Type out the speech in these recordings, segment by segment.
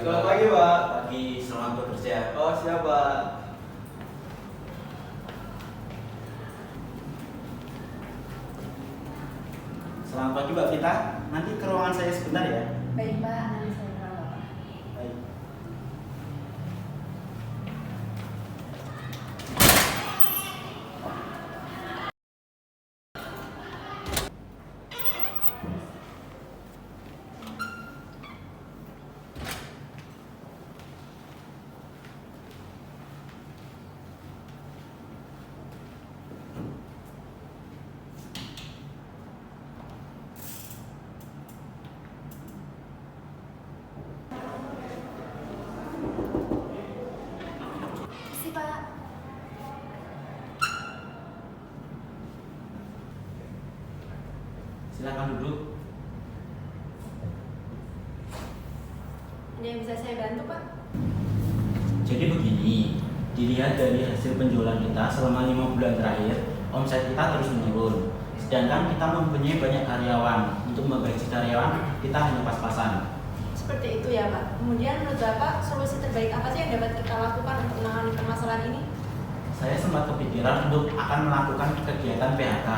Selamat pagi, Pak. Pagi, selamat bekerja. Oh, siap, Pak. Selamat pagi, Mbak Vita. Nanti ke ruangan saya sebentar ya. Baik Pak, nanti saya kenal Bapak. Baik. Si Pak. Silakan duduk. Ada yang bisa saya bantu Pak? Jadi begini, dilihat dari hasil penjualan kita selama 5 bulan terakhir, omset kita terus menurun. Sedangkan kita mempunyai banyak karyawan. Untuk menggaji karyawan, kita hanya pas-pasan. Seperti itu ya Pak. Kemudian menurut Bapak, solusi terbaik apa sih yang dapat kita lakukan untuk menangani permasalahan ini? Saya sempat kepikiran untuk akan melakukan kegiatan PHK,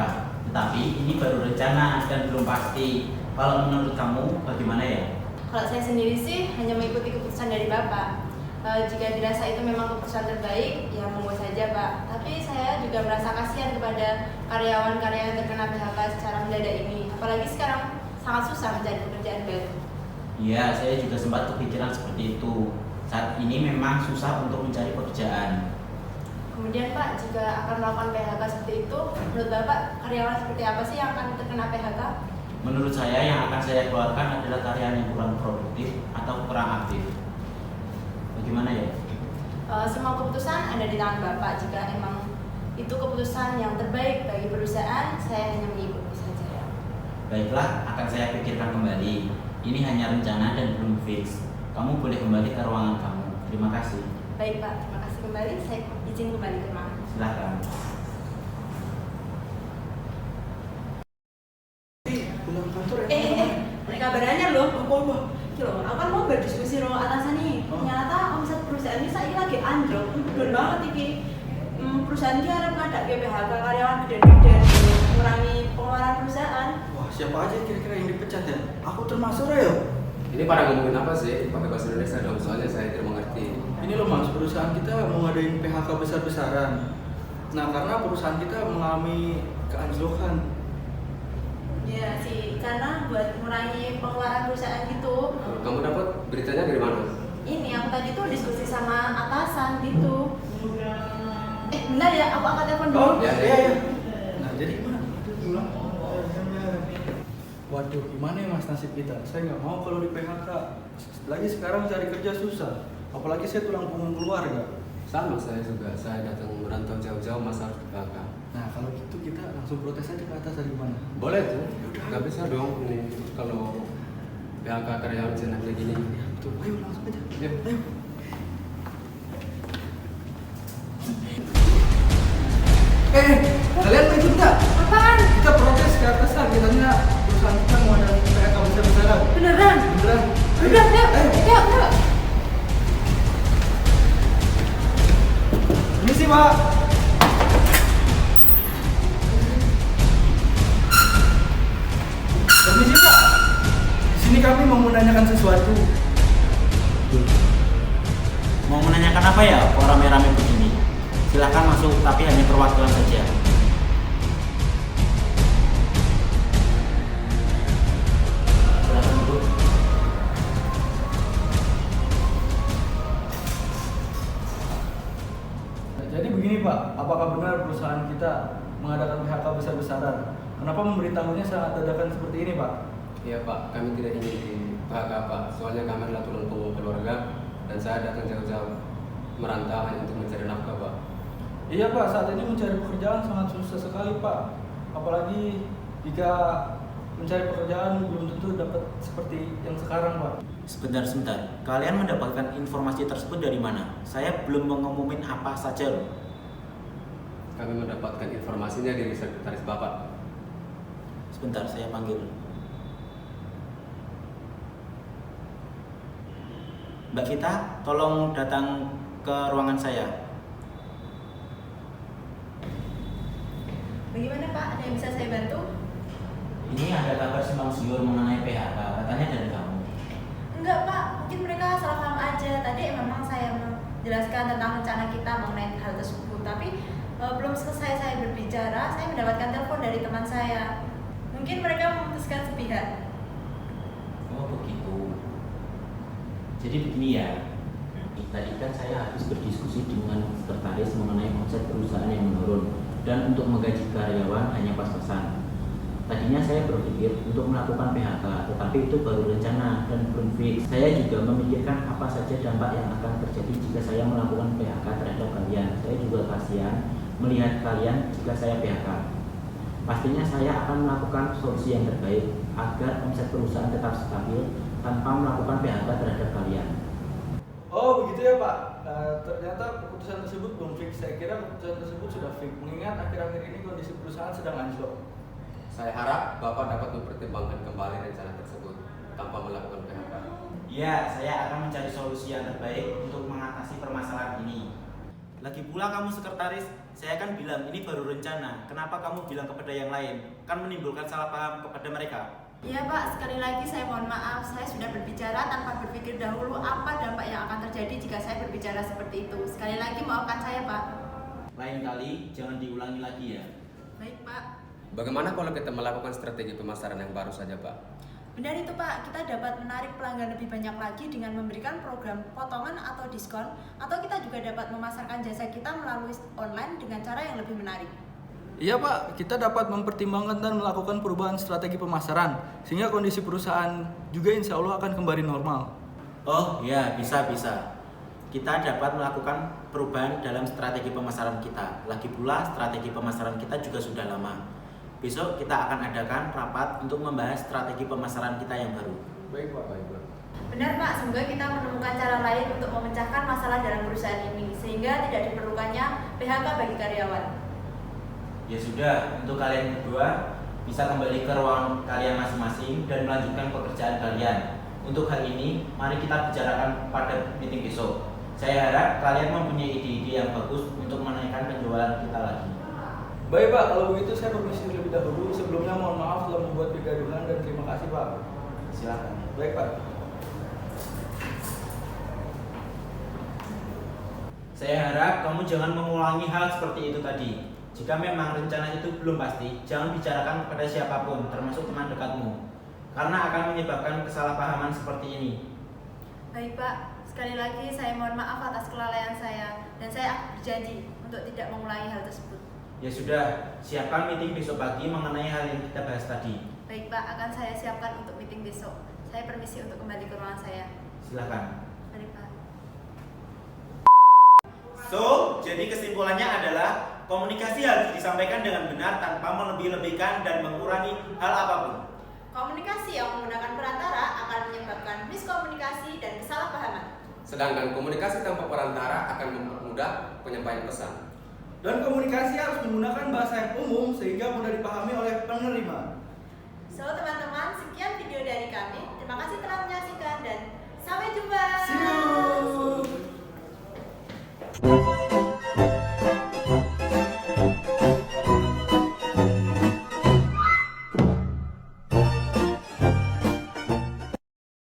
tetapi ini baru rencana dan belum pasti. Kalau menurut kamu bagaimana ya? Kalau saya sendiri sih hanya mengikuti keputusan dari Bapak. Jika dirasa itu memang keputusan terbaik, ya monggo saja Pak. Tapi saya juga merasa kasihan kepada karyawan-karyawan yang terkena PHK secara mendadak ini. Apalagi sekarang sangat susah mencari pekerjaan baru. Iya, saya juga sempat kepikiran seperti itu. Saat ini memang susah untuk mencari pekerjaan. Kemudian Pak, jika akan melakukan PHK seperti itu, menurut Bapak karyawan seperti apa sih yang akan terkena PHK? Menurut saya yang akan saya keluarkan adalah karyawan yang kurang produktif atau kurang aktif. Bagaimana ya? Semua keputusan ada di tangan Bapak. Jika emang itu keputusan yang terbaik bagi perusahaan, saya hanya mengikuti saja. Baiklah, akan saya pikirkan kembali. Ini hanya rencana dan belum fix. Kamu boleh kembali ke ruangan kamu. Terima kasih. Baik Pak, terima kasih kembali. Saya izin kembali ke ruangan. Silakan. Pulang kantor ya? Mereka kabarnya loh. Apa? Loh, aku kan mau berdiskusi sama atasan nih. Ternyata omset perusahaan ini saya lagi anjlok. Bener banget iki. Perusahaan ini harus ngadap PHK karyawan gede-gede, mengurangi pengeluaran perusahaan. Wah, siapa aja kira-kira yang dipecat ya? Aku termasuk ya? Ini pada ngomongin apa sih? Pakai bahasa Indonesia dong, soalnya saya tidak mengerti. Ini loh Mas, perusahaan kita mau ngadain PHK besar-besaran. Nah, karena perusahaan kita mengalami keanjlokan. Ya sih, karena buat mengurangi pengeluaran perusahaan gitu. Kamu dapat beritanya dari mana? Ini aku tadi tuh diskusi sama atasan gitu. Bentar ya, aku angkat telepon dulu. Oh, Ya, iya. Nah, jadi gimana? Pulang. Waduh, gimana ya Mas nasib kita? Saya nggak mau kalau di PHK. Lagi sekarang cari kerja susah. Apalagi saya tulang punggung keluarga. Sama saya juga, saya datang merantau jauh-jauh masa harus PHK. Nah, kalau gitu kita langsung protes aja ke atas dari mana? Boleh tuh, nggak bisa dong ini kalau PHK karyawan senang kayak gini. Ya, betul. Ayo langsung aja. Ya. Ayo. Kalian mau ikut nggak? Apaan? Kita protes ke atasan, katanya perusahaan kita mau ada PHK besar-besaran. Beneran? Beneran? Udah, yuk, Ayo. yuk. Ini sih Pak. Permisi Pak. Di sini kami mau menanyakan sesuatu. Mau menanyakan apa ya kok rame-rame begini? Silahkan masuk, tapi hanya perwakilan saja. Silahkan duduk. Jadi begini Pak, apakah benar perusahaan kita mengadakan PHK besar-besaran? Kenapa memberitahunya sangat dadakan seperti ini Pak? Iya Pak, kami tidak ingin di PHK Pak, soalnya kami adalah tulang punggung keluarga dan saya datang jauh-jauh merantau hanya untuk mencari nafkah Pak. Iya Pak, saat ini mencari pekerjaan sangat susah sekali Pak. Apalagi jika mencari pekerjaan belum tentu dapat seperti yang sekarang Pak. Sebentar. Kalian mendapatkan informasi tersebut dari mana? Saya belum mengumumin apa saja loh. Kami mendapatkan informasinya dari sekretaris Bapak. Sebentar, saya panggil. Mbak Vita, tolong datang ke ruangan saya. Bagaimana Pak? Ada yang bisa saya bantu? Ini ada kabar simpang siur mengenai PHK, katanya dari kamu. Enggak Pak, mungkin mereka salah paham aja. Tadi memang saya menjelaskan tentang rencana kita mengenai hal tersebut, tapi belum selesai saya berbicara, saya mendapatkan telepon dari teman saya. Mungkin mereka memutuskan sepihak. Oh begitu. Jadi begini ya, tadi kan saya habis berdiskusi dengan sekretaris mengenai omset perusahaan yang menurun dan untuk menggaji karyawan hanya pas-pasan. Tadinya saya berpikir untuk melakukan PHK, tetapi itu baru rencana dan belum fix. Saya juga memikirkan apa saja dampak yang akan terjadi jika saya melakukan PHK terhadap kalian. Saya juga kasihan melihat kalian jika saya PHK. Pastinya saya akan melakukan solusi yang terbaik agar omset perusahaan tetap stabil tanpa melakukan PHK terhadap kalian. Oh begitu ya Pak. Ternyata keputusan tersebut belum fix. Saya kira keputusan tersebut sudah fix, mengingat akhir-akhir ini kondisi perusahaan sedang anjlok. Saya harap Bapak dapat mempertimbangkan kembali rencana tersebut tanpa melakukan PHK. Ya, saya akan mencari solusi yang terbaik untuk mengatasi permasalahan ini. Lagi pula kamu sekretaris, saya kan bilang ini baru rencana. Kenapa kamu bilang kepada yang lain? Kan menimbulkan salah paham kepada mereka. Iya Pak, sekali lagi saya mohon maaf. Saya sudah berbicara tanpa berpikir dahulu apa dampak yang akan terjadi jika saya berbicara seperti itu. Sekali lagi maafkan saya Pak. Lain kali jangan diulangi lagi ya. Baik Pak. Bagaimana kalau kita melakukan strategi pemasaran yang baru saja, Pak? Benar itu Pak, kita dapat menarik pelanggan lebih banyak lagi dengan memberikan program potongan atau diskon, atau kita juga dapat memasarkan jasa kita melalui online dengan cara yang lebih menarik. Iya Pak, kita dapat mempertimbangkan dan melakukan perubahan strategi pemasaran sehingga kondisi perusahaan juga insya Allah akan kembali normal. Oh ya, bisa. Kita dapat melakukan perubahan dalam strategi pemasaran kita. Lagi pula strategi pemasaran kita juga sudah lama. Besok kita akan adakan rapat untuk membahas strategi pemasaran kita yang baru. Baik Pak. Benar Pak, semoga kita menemukan cara lain untuk memecahkan masalah dalam perusahaan ini sehingga tidak diperlukannya PHK bagi karyawan. Ya sudah, untuk kalian berdua bisa kembali ke ruang kalian masing-masing dan melanjutkan pekerjaan kalian. Untuk hal ini, mari kita bicarakan pada meeting besok. Saya harap kalian mempunyai ide-ide yang bagus untuk menaikkan penjualan kita lagi. Baik Pak, kalau begitu saya permisi terlebih dahulu. Sebelumnya mohon maaf telah membuat kegaduhan dan terima kasih Pak. Silakan. Baik Pak. Saya harap kamu jangan mengulangi hal seperti itu tadi. Jika memang rencana itu belum pasti, jangan bicarakan kepada siapapun, termasuk teman dekatmu, karena akan menyebabkan kesalahpahaman seperti ini. Baik Pak, sekali lagi saya mohon maaf atas kelalaian saya dan saya berjanji untuk tidak mengulangi hal tersebut. Ya sudah, siapkan meeting besok pagi mengenai hal yang kita bahas tadi. Baik Pak, akan saya siapkan untuk meeting besok. Saya permisi untuk kembali ke ruangan saya. Silakan. Mari Pak. So, jadi kesimpulannya adalah komunikasi harus disampaikan dengan benar tanpa melebih-lebihkan dan mengurangi hal apapun. Komunikasi yang menggunakan perantara akan menyebabkan miskomunikasi dan kesalahpahaman. Sedangkan komunikasi tanpa perantara akan mempermudah penyampaian pesan. Dan komunikasi harus menggunakan bahasa yang umum sehingga mudah dipahami oleh penerima. So teman-teman, sekian video dari kami. Terima kasih telah menyaksikan dan sampai jumpa. See you.